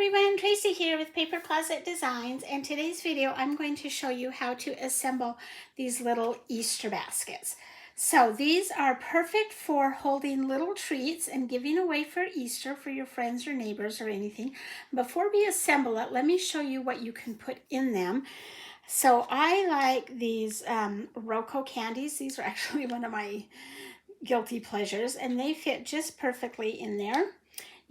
everyone, Tracy here with Paper Closet Designs, and today's video I'm going to show you how to assemble these little Easter baskets. So these are perfect for holding little treats and giving away for Easter for your friends or neighbors or anything. Before we assemble it, let me show you what you can put in them. So I like these Roco candies. These are actually one of my guilty pleasures, and they fit just perfectly in there.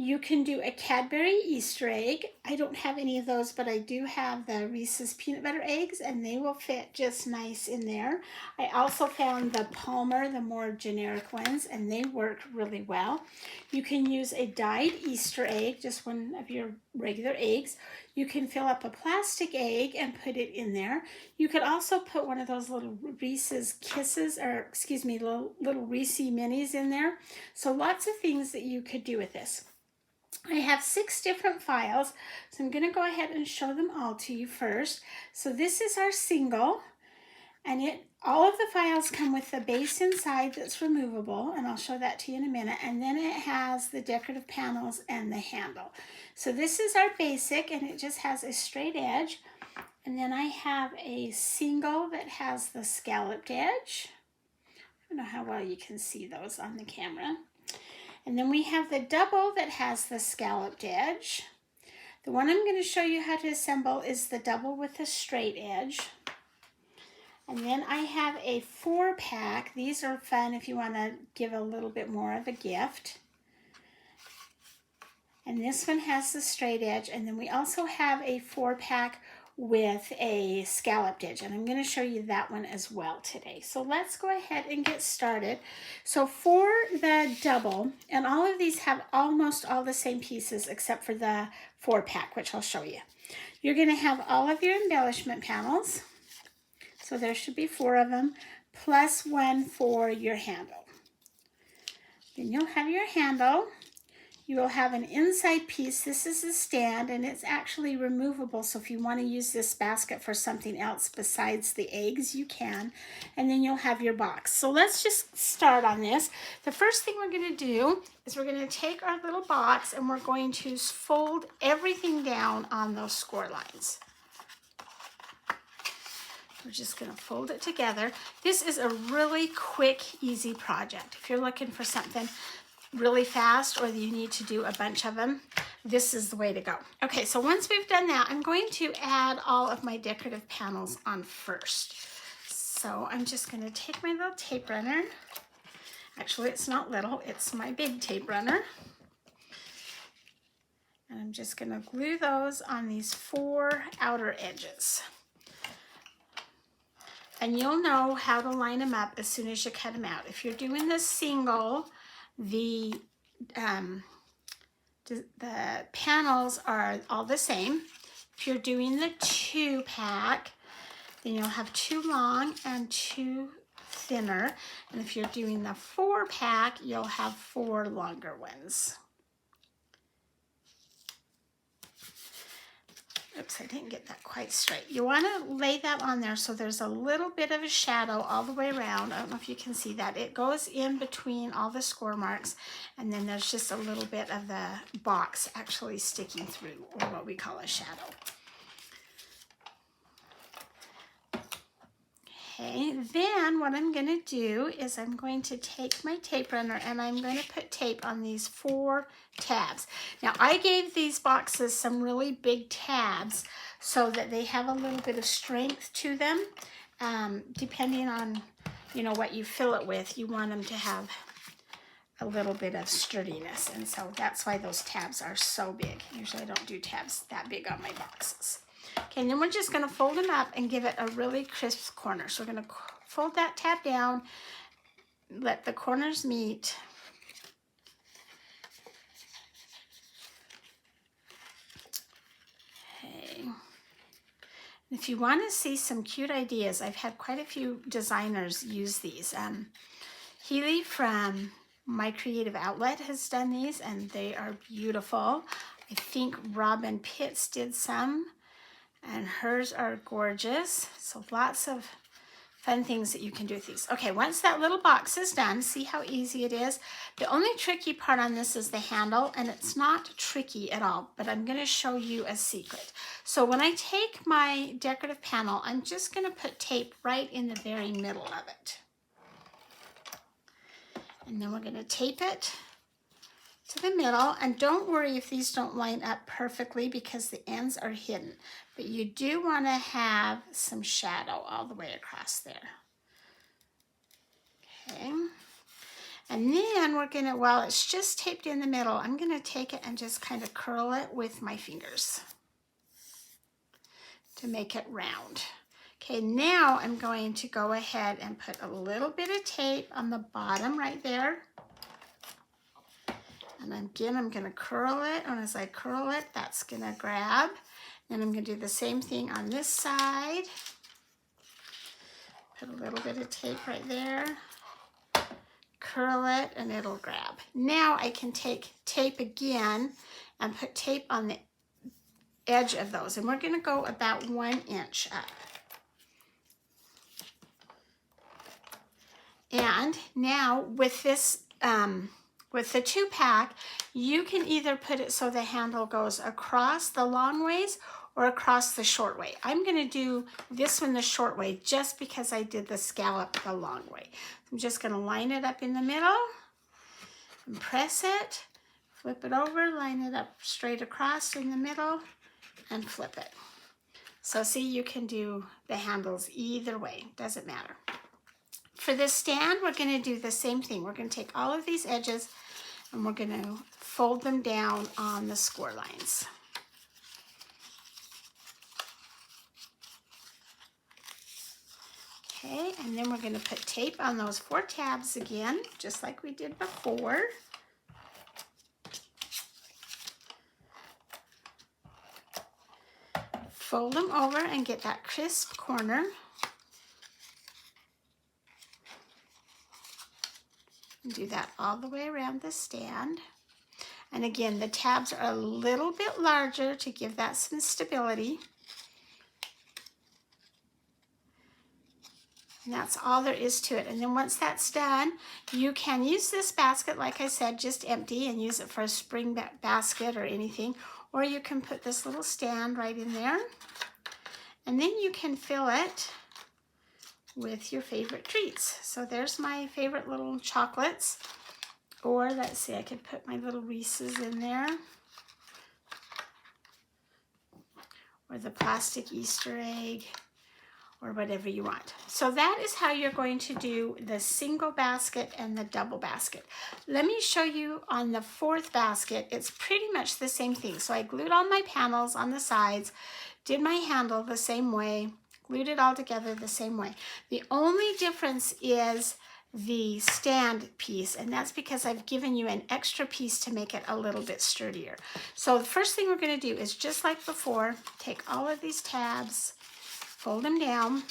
You can do a Cadbury Easter egg. I don't have any of those, but I do have the Reese's peanut butter eggs, and they will fit just nice in there. I also found the Palmer, the more generic ones, and they work really well. You can use a dyed Easter egg, just one of your regular eggs. You can fill up a plastic egg and put it in there. You could also put one of those little Reese's Kisses, or excuse me, little Reese minis in there. So lots of things that you could do with this. I have 6 different files, so I'm going to go ahead and show them all to you first. So this is our single, and all of the files come with the base inside that's removable, and I'll show that to you in a minute, and then it has the decorative panels and the handle. So this is our basic, and it just has a straight edge, and then I have a single that has the scalloped edge. I don't know how well you can see those on the camera. And then we have the double that has the scalloped edge. The one I'm going to show you how to assemble is the double with the straight edge. And then I have a 4-pack. These are fun if you want to give a little bit more of a gift. And this one has the straight edge. And then we also have a 4-pack with a scalloped edge, and I'm going to show you that one as well today. So let's go ahead and get started. So for the double, and all of these have almost all the same pieces except for the 4-pack, which I'll show you. You're going to have all of your embellishment panels. So there should be 4 of them, plus 1 for your handle. Then you'll have your handle. You will have an inside piece. This is a stand, and it's actually removable, so if you want to use this basket for something else besides the eggs, you can. And then you'll have your box. So let's just start on this. The first thing we're going to do is we're going to take our little box, and we're going to fold everything down on those score lines. We're just going to fold it together. This is a really quick, easy project. If you're looking for something really fast, or you need to do a bunch of them, this is the way to go. Okay, so once we've done that, I'm going to add all of my decorative panels on first. So I'm just going to take my little tape runner. Actually, it's not little, it's my big tape runner. And I'm just going to glue those on these 4 outer edges. And you'll know how to line them up as soon as you cut them out. If you're doing the single, the panels are all the same. If you're doing the 2-pack, then you'll have 2 long and 2 thinner. And if you're doing the 4-pack, you'll have 4 longer ones. Oops, I didn't get that quite straight. You want to lay that on there so there's a little bit of a shadow all the way around. I don't know if you can see that. It goes in between all the score marks, and then there's just a little bit of the box actually sticking through, or what we call a shadow. Okay, then what I'm going to do is I'm going to take my tape runner, and I'm going to put tape on these 4 tabs. Now, I gave these boxes some really big tabs so that they have a little bit of strength to them. Depending on, what you fill it with, you want them to have a little bit of sturdiness, and so that's why those tabs are so big. Usually I don't do tabs that big on my boxes. Okay, and then we're just going to fold them up and give it a really crisp corner. So we're going to fold that tab down, let the corners meet. Okay. If you want to see some cute ideas, I've had quite a few designers use these. Healy from My Creative Outlet has done these, and they are beautiful. I think Robin Pitts did some, and hers are gorgeous. So lots of fun things that you can do with these. Okay, once that little box is done, see how easy it is? The only tricky part on this is the handle, and it's not tricky at all, but I'm going to show you a secret. So when I take my decorative panel, I'm just going to put tape right in the very middle of it. And then we're going to tape it to the middle, and don't worry if these don't line up perfectly because the ends are hidden, but you do want to have some shadow all the way across there. Okay, and then we're going to, while it's just taped in the middle, I'm going to take it and just kind of curl it with my fingers to make it round. Okay, now I'm going to go ahead and put a little bit of tape on the bottom right there. And again, I'm going to curl it, and as I curl it, that's going to grab. And I'm going to do the same thing on this side. Put a little bit of tape right there. Curl it, and it'll grab. Now I can take tape again and put tape on the edge of those. And we're going to go about 1 inch up. And now with this, with the 2-pack, you can either put it so the handle goes across the long ways or across the short way. I'm going to do this one the short way just because I did the scallop the long way. I'm just going to line it up in the middle and press it, flip it over, line it up straight across in the middle, and flip it. So see, you can do the handles either way, doesn't matter. For this stand, we're going to do the same thing. We're going to take all of these edges and we're going to fold them down on the score lines. Okay, and then we're going to put tape on those 4 tabs again, just like we did before. Fold them over and get that crisp corner. Do that all the way around the stand. And again, the tabs are a little bit larger to give that some stability. And that's all there is to it. And then once that's done, you can use this basket, like I said, just empty, and use it for a spring basket or anything. Or you can put this little stand right in there. And then you can fill it with your favorite treats. So there's my favorite little chocolates. Or let's see, I could put my little Reese's in there. Or the plastic Easter egg, or whatever you want. So that is how you're going to do the single basket and the double basket. Let me show you on the 4th basket. It's pretty much the same thing. So I glued all my panels on the sides, did my handle the same way, glued it all together the same way. The only difference is the stand piece, and that's because I've given you an extra piece to make it a little bit sturdier. So the first thing we're going to do is, just like before, take all of these tabs, fold them down,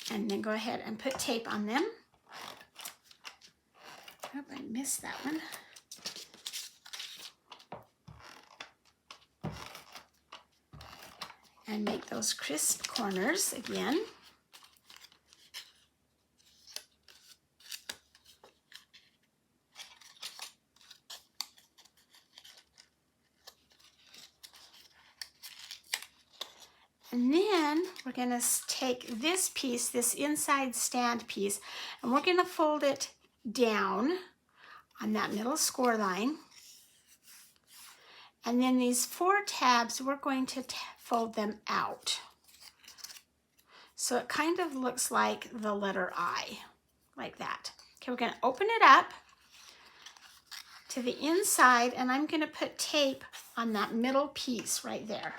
and then go ahead and put tape on them. Oh, I missed that one. And make those crisp corners again. And then we're going to take this piece, this inside stand piece, and we're going to fold it down on that middle score line. And then these 4 tabs, we're going to fold them out. So it kind of looks like the letter I, like that. Okay, we're going to open it up to the inside, and I'm going to put tape on that middle piece right there.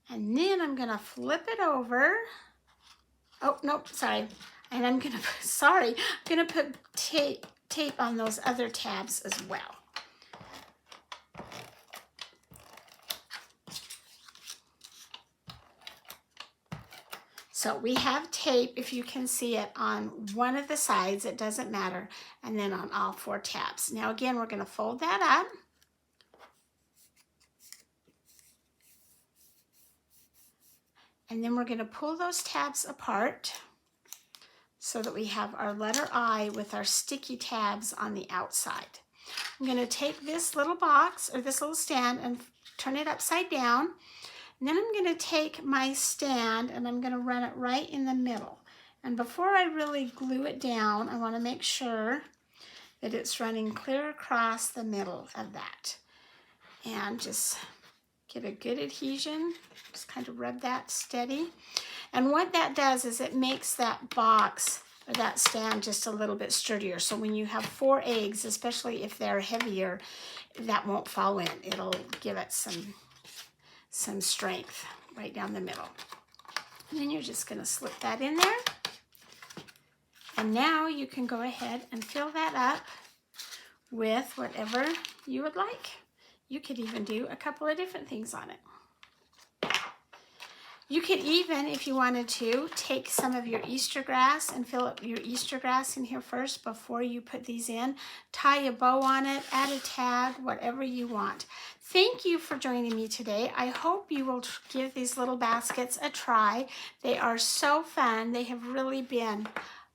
And then I'm going to flip it over. Oh, nope, sorry. And I'm going to put, I'm going to put tape on those other tabs as well. So we have tape, if you can see it, on one of the sides, it doesn't matter, and then on all 4 tabs. Now again, we're going to fold that up. And then we're going to pull those tabs apart so that we have our letter I with our sticky tabs on the outside. I'm going to take this little box or this little stand and turn it upside down. And then I'm going to take my stand and I'm going to run it right in the middle. And before I really glue it down, I want to make sure that it's running clear across the middle of that. And just get a good adhesion. Just kind of rub that steady. And what that does is it makes that box or that stand just a little bit sturdier. So when you have 4 eggs, especially if they're heavier, that won't fall in. It'll give it some strength right down the middle. And then you're just going to slip that in there. And now you can go ahead and fill that up with whatever you would like. You could even do a couple of different things on it. You could even, if you wanted to, take some of your Easter grass and fill up your Easter grass in here first before you put these in. Tie a bow on it, add a tag, whatever you want. Thank you for joining me today. I hope you will give these little baskets a try. They are so fun. They have really been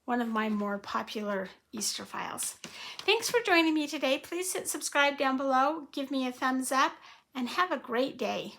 one of my more popular Easter files. Thanks for joining me today. Please hit subscribe down below, give me a thumbs up, and have a great day.